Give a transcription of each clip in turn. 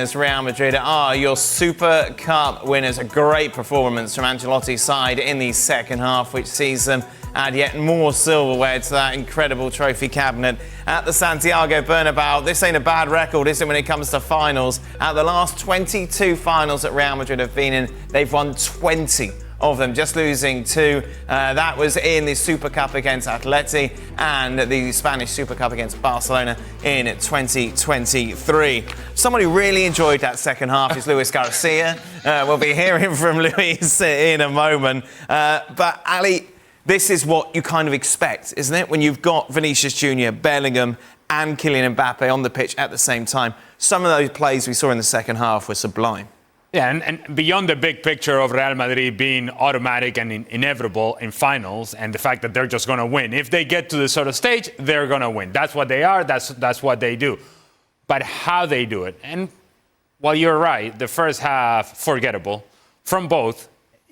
Real Madrid are your Super Cup winners. A great performance from Ancelotti's side in the second half, which sees them add yet more silverware to that incredible trophy cabinet at the Santiago Bernabeu. This ain't a bad record, is it, when it comes to finals? At the last 22 finals that Real Madrid have been in, they've won 20 of them, just losing 2. That was in the Super Cup against Atleti and the Spanish Super Cup against Barcelona in 2023. Someone who really enjoyed that second half is Luis Garcia. We'll be hearing from Luis in a moment. But Ali, this is what you kind of expect, isn't it? When you've got Vinicius Jr., Bellingham and Kylian Mbappe on the pitch at the same time. Some of those plays we saw in the second half were sublime. Yeah, and beyond the big picture of Real Madrid being automatic and inevitable in finals, and the fact that they're just going to win. If they get to this sort of stage, they're going to win. That's what they are. That's what they do. But how they do it. And while you're right, the first half, forgettable from both.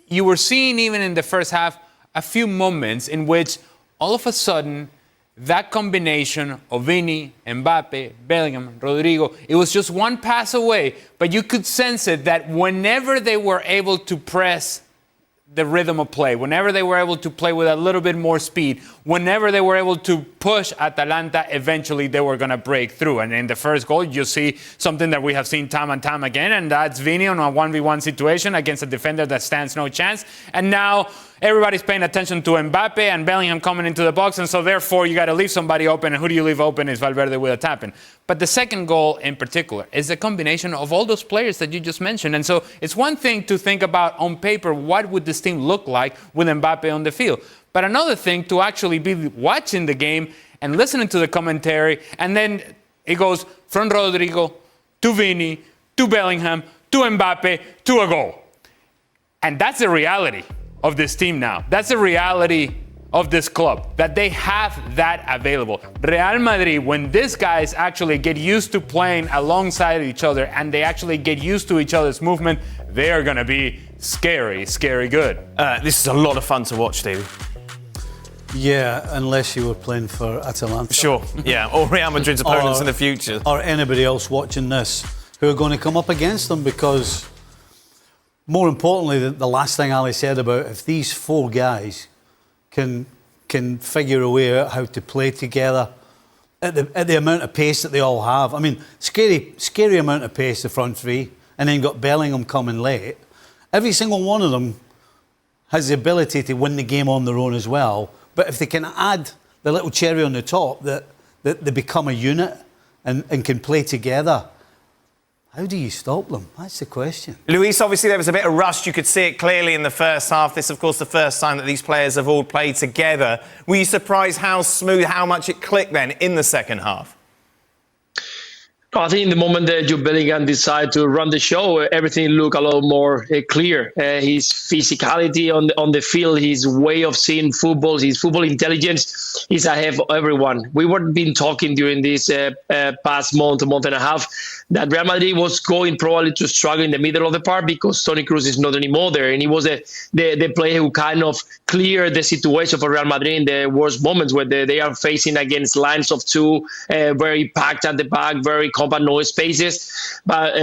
You were seeing even in the first half a few moments in which all of a sudden that combination of Vini, Mbappe, Bellingham, Rodrigo, it was just one pass away, but you could sense it that whenever they were able to press the rhythm of play, whenever they were able to play with a little bit more speed, whenever they were able to push Atalanta, eventually they were going to break through. And in the first goal, you see something that we have seen time and time again, and that's Vini on a 1v1 situation against a defender that stands no chance. And now everybody's paying attention to Mbappe and Bellingham coming into the box, and so therefore you got to leave somebody open, and who do you leave open is Valverde with a tap-in. But the second goal in particular is a combination of all those players that you just mentioned. And so it's one thing to think about on paper, what would this team look like with Mbappe on the field? But another thing to actually be watching the game and listening to the commentary, and then it goes from Rodrigo to Vini to Bellingham to Mbappe to a goal. And that's the reality of this team now. That's the reality of this club, that they have that available. Real Madrid, when these guys actually get used to playing alongside each other and they actually get used to each other's movement, they are going to be scary, scary good. This is a lot of fun to watch, Stevie. Yeah, unless you were playing for Atalanta. Sure, yeah, or Real Madrid's opponents in the future. Or anybody else watching this who are going to come up against them, because more importantly, the last thing Ali said about if these 4 guys can figure a way out how to play together at the amount of pace that they all have. I mean, scary amount of pace, the front 3, and then got Bellingham coming late. Every single one of them has the ability to win the game on their own as well. But if they can add the little cherry on the top, that they become a unit and can play together, how do you stop them? That's the question. Luis, obviously there was a bit of rust. You could see it clearly in the first half. This, of course, the first time that these players have all played together. Were you surprised how smooth, how much it clicked then in the second half? I think in the moment that Jude Bellingham decided to run the show, everything looked a lot more clear. His physicality on the field, his way of seeing football, his football intelligence is ahead of everyone. We were been talking during this past month and a half, that Real Madrid was going probably to struggle in the middle of the park because Toni Kroos is not anymore there. And he was the player who kind of cleared the situation for Real Madrid in the worst moments where they are facing against lines of 2, very packed at the back, very compact, no spaces. But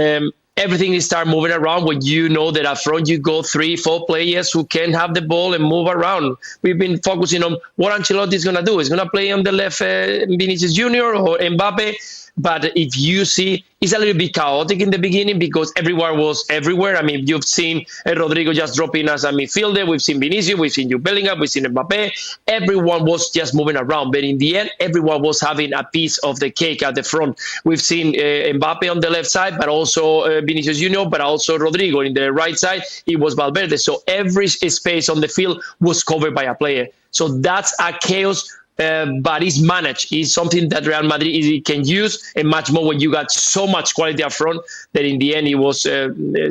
everything is start moving around when you know that up front you go 3-4 players who can have the ball and move around. We've been focusing on what Ancelotti is going to do. He's going to play on the left Vinicius Jr. or Mbappe. But if you see, it's a little bit chaotic in the beginning because everyone was everywhere. I mean, you've seen Rodrigo just dropping as a midfielder. We've seen Vinicius, we've seen Jude Bellingham, we've seen Mbappe. Everyone was just moving around. But in the end, everyone was having a piece of the cake at the front. We've seen Mbappe on the left side, but also Vinicius Jr., but also Rodrigo. In the right side, it was Valverde. So every space on the field was covered by a player. So that's a chaos. But it's managed. It's something that Real Madrid can use, and much more when you got so much quality up front that in the end he was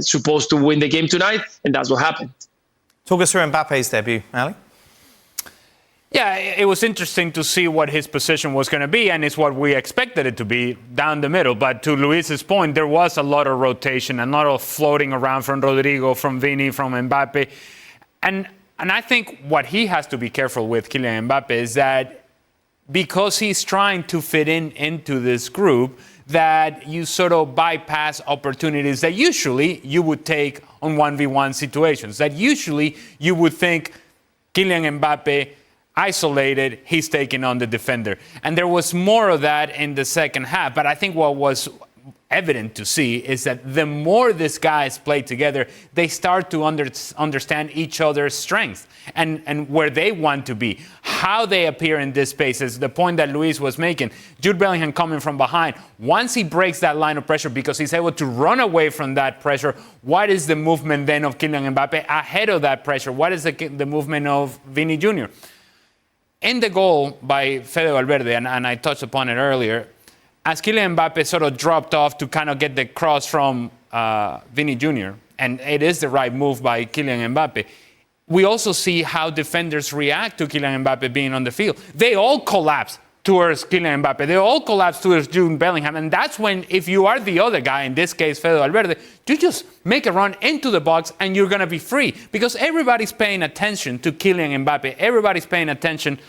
supposed to win the game tonight, and that's what happened. Talk us through Mbappe's debut, Ali. Yeah, it was interesting to see what his position was going to be, and it's what we expected it to be, down the middle. But to Luis's point, there was a lot of rotation, a lot of floating around from Rodrigo, from Vini, from Mbappe. And I think what he has to be careful with, Kylian Mbappe, is that because he's trying to fit into this group, that you sort of bypass opportunities that usually you would take on 1v1 situations, that usually you would think Kylian Mbappe isolated, he's taking on the defender. And there was more of that in the second half, but I think what was evident to see is that the more these guys play together, they start to understand each other's strengths and where they want to be, how they appear in these spaces. The point that Luis was making, Jude Bellingham coming from behind, once he breaks that line of pressure because he's able to run away from that pressure, what is the movement then of Kylian Mbappe ahead of that pressure? What is the movement of Vini Jr.? In the goal by Fede Valverde, and I touched upon it earlier, as Kylian Mbappe sort of dropped off to kind of get the cross from Vini Jr., and it is the right move by Kylian Mbappe, we also see how defenders react to Kylian Mbappe being on the field. They all collapse towards Kylian Mbappe. They all collapse towards Jude Bellingham. And that's when, if you are the other guy, in this case, Fede Valverde, you just make a run into the box and you're going to be free. Because everybody's paying attention to Kylian Mbappe. Everybody's paying attention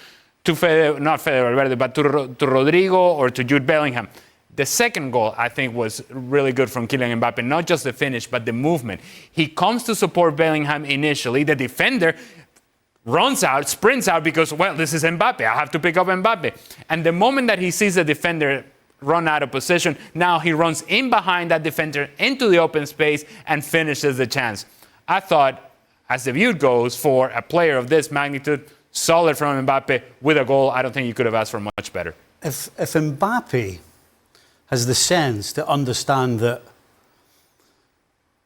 to not Fede Valverde, but to Rodrigo or to Jude Bellingham. The second goal, I think, was really good from Kylian Mbappe. Not just the finish, but the movement. He comes to support Bellingham initially. The defender runs out, sprints out because, well, this is Mbappe. I have to pick up Mbappe. And the moment that he sees the defender run out of position, now he runs in behind that defender into the open space and finishes the chance. I thought, as the view goes, for a player of this magnitude, solid from Mbappe with a goal. I don't think you could have asked for much better. If Mbappe has the sense to understand that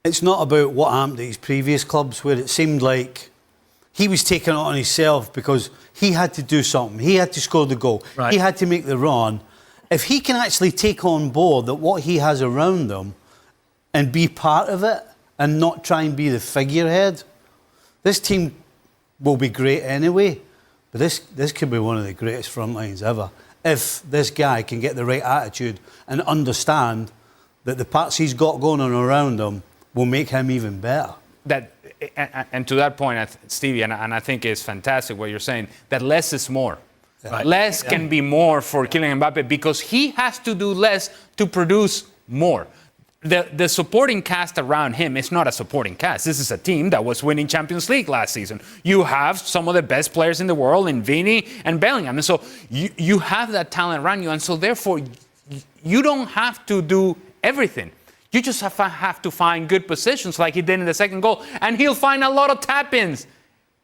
it's not about what happened at his previous clubs, where it seemed like he was taking it on himself because he had to do something. He had to score the goal. Right. He had to make the run. If he can actually take on board that what he has around him and be part of it and not try and be the figurehead, this team will be great anyway. But this could be one of the greatest front lines ever. If this guy can get the right attitude and understand that the parts he's got going on around him will make him even better. And to that point, Stevie, and I think it's fantastic what you're saying, that less is more. Right. Less can be more for Kylian Mbappe because he has to do less to produce more. The supporting cast around him is not a supporting cast. This is a team that was winning Champions League last season. You have some of the best players in the world in Vini and Bellingham. And so you have that talent around you. And so therefore, you don't have to do everything. You just have to find good positions like he did in the second goal. And he'll find a lot of tap-ins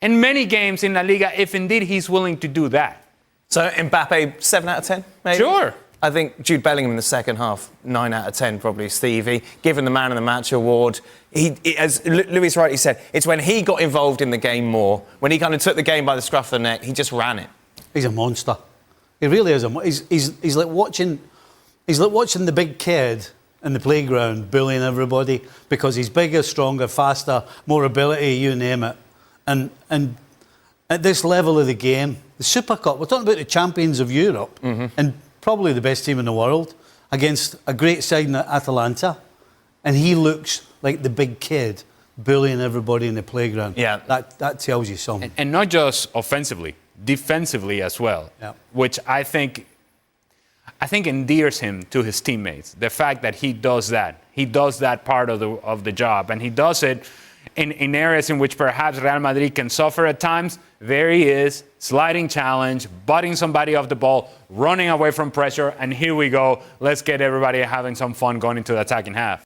in many games in La Liga if indeed he's willing to do that. So Mbappe, 7 out of 10, maybe? Sure. I think Jude Bellingham in the second half, 9 out of 10 probably, Stevie. Given the Man of the Match award, as Luis rightly said, it's when he got involved in the game more, when he kind of took the game by the scruff of the neck, he just ran it. He's a monster. He really is. He's like watching the big kid in the playground bullying everybody because he's bigger, stronger, faster, more ability, you name it. And at this level of the game, the Super Cup, we're talking about the champions of Europe and probably the best team in the world against a great side in Atalanta, and he looks like the big kid bullying everybody in the playground. Yeah. That tells you something. And not just offensively, defensively as well, which I think endears him to his teammates. The fact that he does that part of the job, and he does it in areas in which perhaps Real Madrid can suffer at times. There he is, sliding challenge, butting somebody off the ball, running away from pressure, and here we go. Let's get everybody having some fun going into the attacking half.